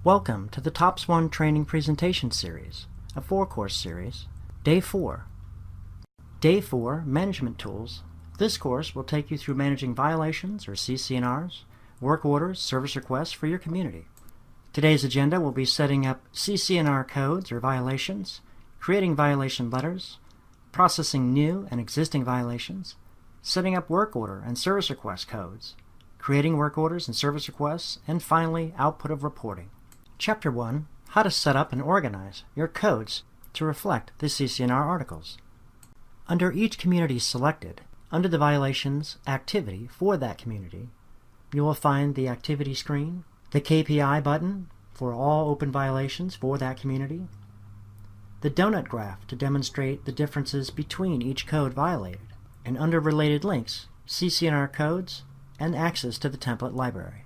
Welcome to the TOPS 1 Training Presentation Series, a 4-course series, Day 4. Day 4, Management Tools. This course will take you through managing violations, or CC&Rs, work orders, service requests for your community. Today's agenda will be setting up CC&R codes or violations, creating violation letters, processing new and existing violations, setting up work order and service request codes, creating work orders and service requests, and finally, output of reporting. Chapter 1, How to Set Up and Organize Your Codes to Reflect the CC&R Articles. Under each community selected, under the Violations activity for that community, you will find the Activity screen, the KPI button for all open violations for that community, the donut graph to demonstrate the differences between each code violated, and under Related Links, CC&R codes, and access to the template library.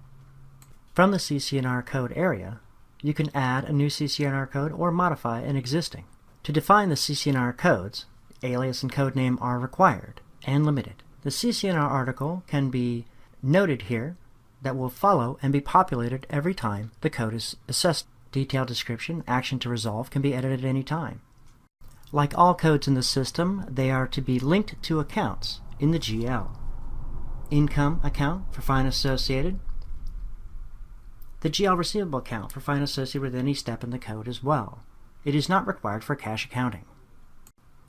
From the CC&R code area, you can add a new CC&R code or modify an existing. To define the CC&R codes, alias and code name are required and limited. The CC&R article can be noted here that will follow and be populated every time the code is assessed. Detailed description, action to resolve can be edited at any time. Like all codes in the system, they are to be linked to accounts in the GL. Income account for fine associated, the GL receivable account for fine associated with any step in the code as well. It is not required for cash accounting.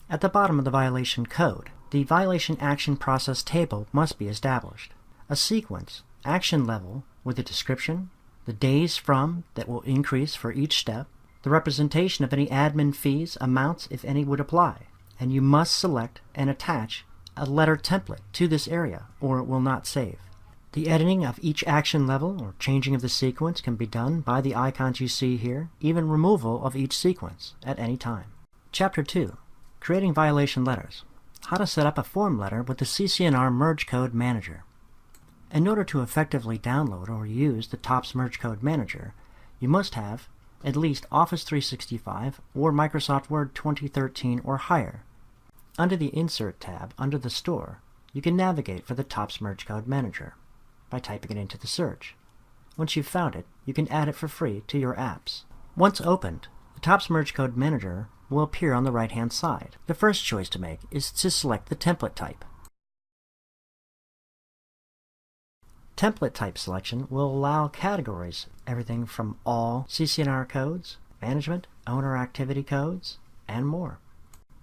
At the bottom of the violation code, the violation action process table must be established. A sequence, action level with a description, the days from that will increase for each step, the representation of any admin fees, amounts if any would apply, and you must select and attach a letter template to this area or it will not save. The editing of each action level or changing of the sequence can be done by the icons you see here, even removal of each sequence at any time. Chapter 2, Creating Violation Letters. How to set up a form letter with the CC&R Merge Code Manager. In order to effectively download or use the TOPS Merge Code Manager, you must have at least Office 365 or Microsoft Word 2013 or higher. Under the Insert tab under the Store, you can navigate for the TOPS Merge Code Manager by typing it into the search. Once you've found it, you can add it for free to your apps. Once opened, the TOPS Merge Code Manager will appear on the right-hand side. The first choice to make is to select the template type. Template type selection will allow categories, everything from all CC&R codes, management, owner activity codes, and more.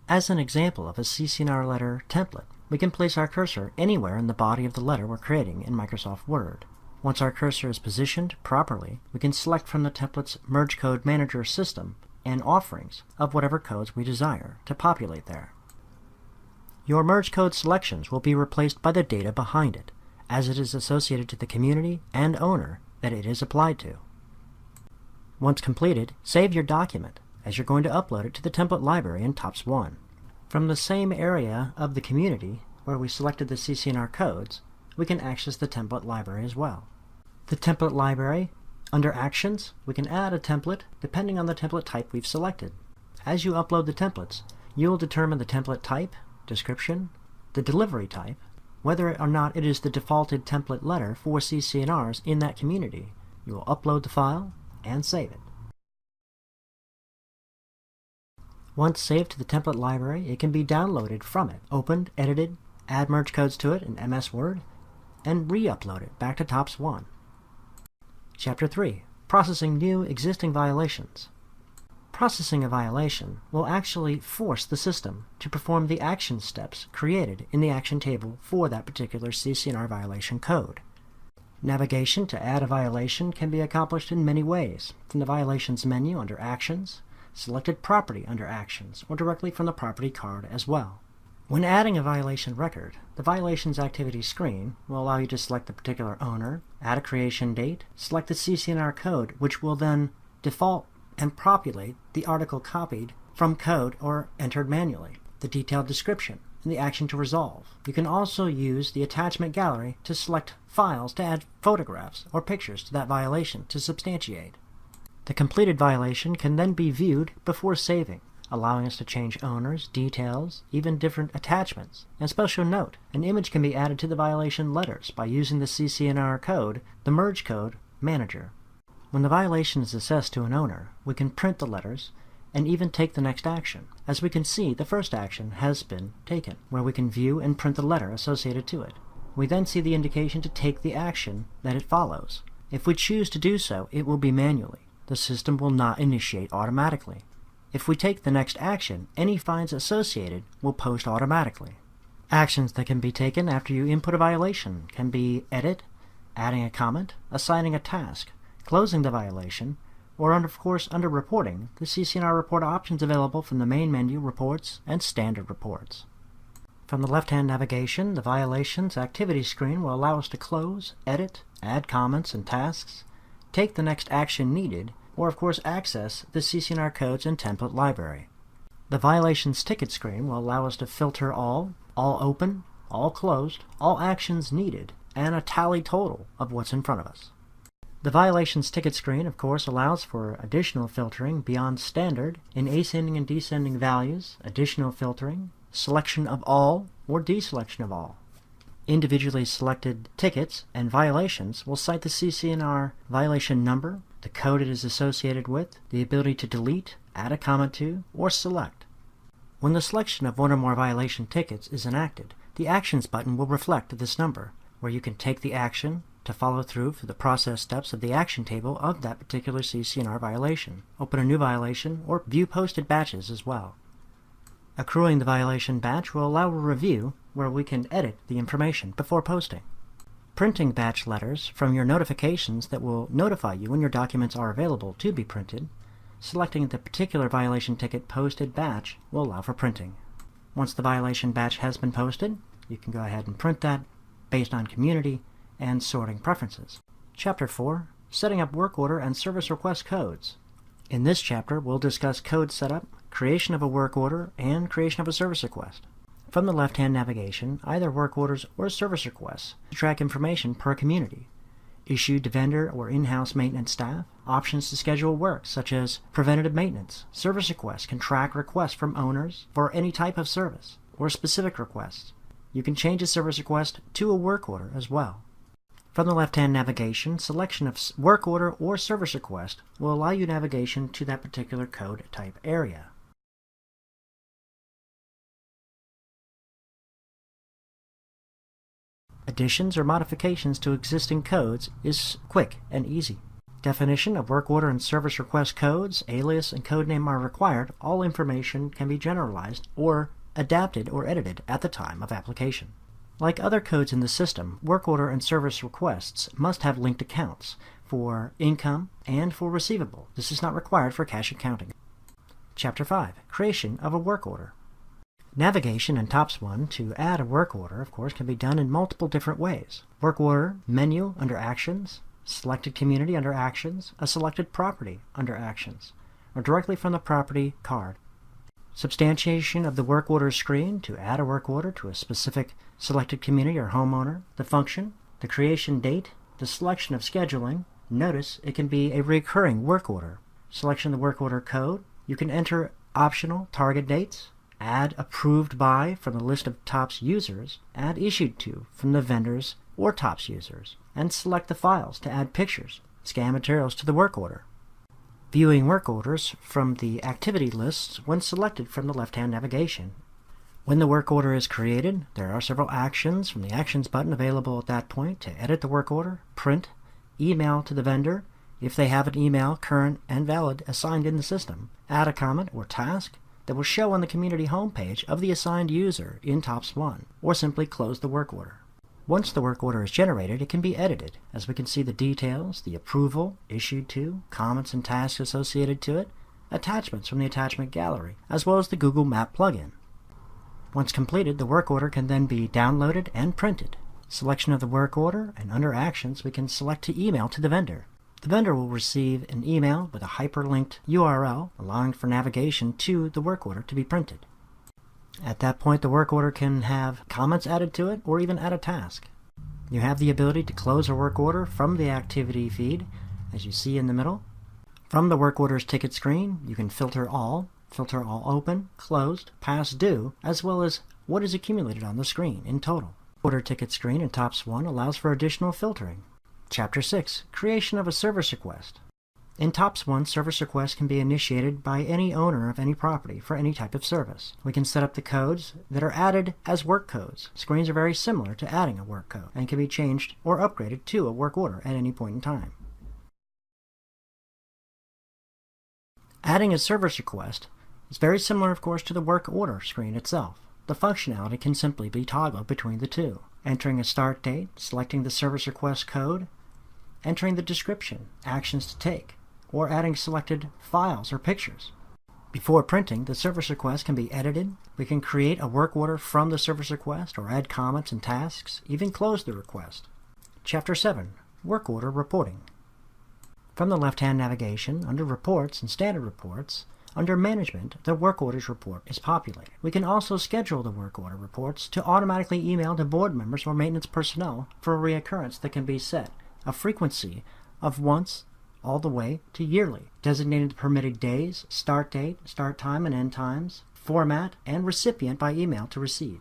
As an example of a CC&R letter template, we can place our cursor anywhere in the body of the letter we're creating in Microsoft Word. Once our cursor is positioned properly, we can select from the template's Merge Code Manager system and offerings of whatever codes we desire to populate there. Your merge code selections will be replaced by the data behind it, as it is associated to the community and owner that it is applied to. Once completed, save your document, as you're going to upload it to the template library in TOPS 1. From the same area of the community where we selected the CC&R codes, we can access the template library as well. The template library, under Actions, we can add a template depending on the template type we've selected. As you upload the templates, you will determine the template type, description, the delivery type, whether or not it is the defaulted template letter for CC&Rs in that community. You will upload the file and save it. Once saved to the template library, it can be downloaded from it, opened, edited, add merge codes to it in MS Word, and re-upload it back to TOPS 1. Chapter 3, Processing New Existing Violations. Processing a violation will actually force the system to perform the action steps created in the action table for that particular CC&R violation code. Navigation to add a violation can be accomplished in many ways, from the Violations menu under Actions, selected property under Actions, or directly from the property card as well. When adding a violation record, the Violations activity screen will allow you to select the particular owner, add a creation date, select the CC&R code, which will then default and populate the article copied from code or entered manually, the detailed description, and the action to resolve. You can also use the attachment gallery to select files to add photographs or pictures to that violation to substantiate. The completed violation can then be viewed before saving, allowing us to change owners, details, even different attachments. And special note, an image can be added to the violation letters by using the CC&R code, the Merge Code Manager. When the violation is assessed to an owner, we can print the letters and even take the next action. As we can see, the first action has been taken, where we can view and print the letter associated to it. We then see the indication to take the action that it follows. If we choose to do so, it will be manually. The system will not initiate automatically. If we take the next action, any fines associated will post automatically. Actions that can be taken after you input a violation can be edit, adding a comment, assigning a task, closing the violation, or of course under reporting, the CC&R report options available from the main menu, reports, and standard reports. From the left-hand navigation, the violations activity screen will allow us to close, edit, add comments and tasks, take the next action needed, or of course access the CC&R codes and template library. The violations ticket screen will allow us to filter all open, all closed, all actions needed, and a tally total of what's in front of us. The violations ticket screen, of course, allows for additional filtering beyond standard in ascending and descending values, additional filtering, selection of all, or deselection of all. Individually selected tickets and violations will cite the CC&R violation number, the code it is associated with, the ability to delete, add a comment to, or select. When the selection of one or more violation tickets is enacted, the Actions button will reflect this number, where you can take the action to follow through for the process steps of the action table of that particular CC&R violation, open a new violation, or view posted batches as well. Accruing the violation batch will allow a review where we can edit the information before posting. Printing batch letters from your notifications that will notify you when your documents are available to be printed. Selecting the particular violation ticket posted batch will allow for printing. Once the violation batch has been posted, you can go ahead and print that based on community and sorting preferences. Chapter 4, Setting up Work Order and Service Request Codes. In this chapter, we'll discuss code setup, creation of a work order, and creation of a service request. From the left-hand navigation, either work orders or service requests track information per community, issued to vendor or in-house maintenance staff, options to schedule work such as preventative maintenance. Service requests can track requests from owners for any type of service or specific requests. You can change a service request to a work order as well. From the left-hand navigation, selection of work order or service request will allow you navigation to that particular code type area. Additions or modifications to existing codes is quick and easy. Definition of work order and service request codes, alias, and codename are required. All information can be generalized or adapted or edited at the time of application. Like other codes in the system, work order and service requests must have linked accounts for income and for receivable. This is not required for cash accounting. Chapter 5. Creation of a work order. Navigation in TOPS 1 to add a work order, of course, can be done in multiple different ways. Work order menu under Actions, selected community under Actions, a selected property under Actions, or directly from the property card. Substantiation of the work order screen to add a work order to a specific selected community or homeowner, the function, the creation date, the selection of scheduling. Notice it can be a recurring work order. Selection of the work order code. You can enter optional target dates, add approved by from the list of TOPS users, add issued to from the vendors or TOPS users, and select the files to add pictures, scan materials to the work order. Viewing work orders from the activity lists when selected from the left-hand navigation. When the work order is created, there are several actions from the Actions button available at that point to edit the work order, print, email to the vendor, if they have an email current and valid assigned in the system, add a comment or task that will show on the community homepage of the assigned user in TOPS 1, or simply close the work order. Once the work order is generated, it can be edited, as we can see the details, the approval, issued to, comments and tasks associated to it, attachments from the attachment gallery, as well as the Google Map plugin. Once completed, the work order can then be downloaded and printed. Selection of the work order, and under Actions, we can select to email to the vendor. The vendor will receive an email with a hyperlinked URL, allowing for navigation to the work order to be printed. At that point, the work order can have comments added to it or even add a task. You have the ability to close a work order from the activity feed, as you see in the middle. From the work order's ticket screen, you can filter all open, closed, past due, as well as what is accumulated on the screen in total. Order ticket screen in TOPS 1 allows for additional filtering. Chapter 6. Creation of a service request. In TOPS 1, service requests can be initiated by any owner of any property for any type of service. We can set up the codes that are added as work codes. Screens are very similar to adding a work code and can be changed or upgraded to a work order at any point in time. Adding a service request is very similar, of course, to the work order screen itself. The functionality can simply be toggled between the two. Entering a start date, selecting the service request code, entering the description, actions to take, or adding selected files or pictures. Before printing, the service request can be edited. We can create a work order from the service request or add comments and tasks, even close the request. Chapter 7. Work Order Reporting. From the left-hand navigation, under Reports and Standard Reports, under Management, the Work Orders report is populated. We can also schedule the work order reports to automatically email to board members or maintenance personnel for a reoccurrence that can be set a frequency of once all the way to yearly, designating the permitted days, start date, start time and end times, format, and recipient by email to receive.